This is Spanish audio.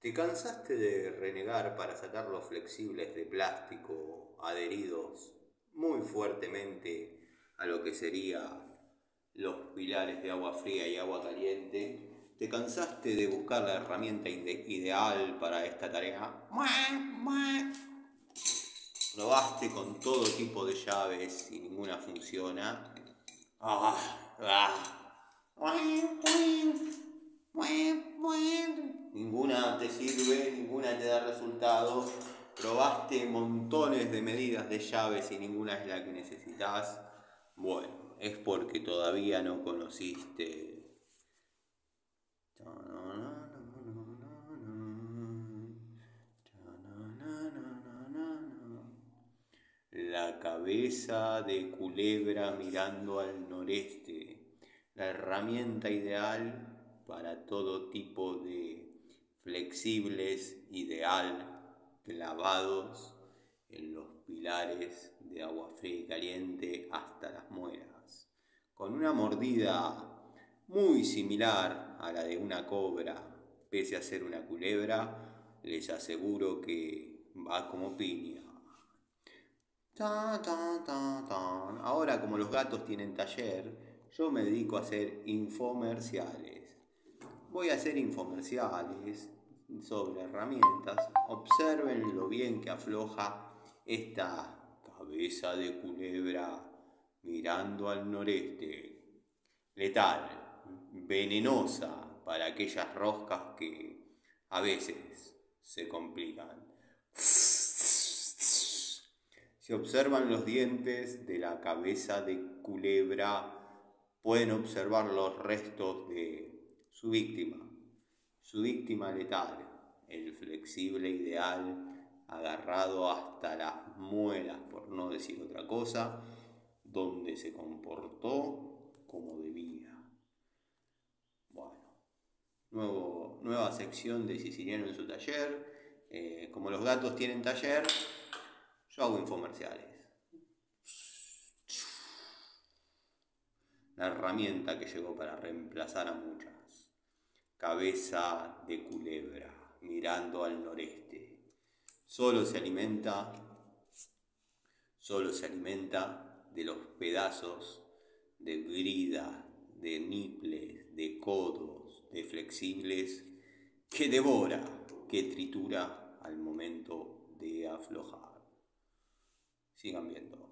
¿Te cansaste de renegar para sacar los flexibles de plástico adheridos muy fuertemente a lo que sería los pilares de agua fría y agua caliente? ¿Te cansaste de buscar la herramienta ideal para esta tarea? ¿Probaste con todo tipo de llaves y ninguna funciona? Ninguna te sirve, ninguna te da resultado. Probaste montones de medidas de llaves y ninguna es la que necesitas. Bueno, es porque todavía no conociste la cabeza de culebra mirando al noreste, la herramienta ideal para todo tipo de flexibles ideal clavados en los pilares de agua fría y caliente hasta las muelas, con una mordida muy similar a la de una cobra, pese a ser una culebra, les aseguro que va como piña. Ahora, como los gatos tienen taller, yo me dedico a hacer infomerciales. Voy a hacer infomerciales sobre herramientas. Observen lo bien que afloja esta cabeza de culebra mirando al noreste. Letal, venenosa para aquellas roscas que a veces se complican. Si observan los dientes de la cabeza de culebra, pueden observar los restos de su víctima letal, el flexible ideal agarrado hasta las muelas, por no decir otra cosa, donde se comportó como debía. Bueno, nueva sección de Siciliano en su taller. Como los gatos tienen taller, yo hago infomerciales. La herramienta que llegó para reemplazar a muchas. Cabeza de culebra, mirando al noreste. Solo se alimenta de los pedazos de brida, de niples, de codos, de flexibles que devora, que tritura al momento de aflojar. Sigan viendo.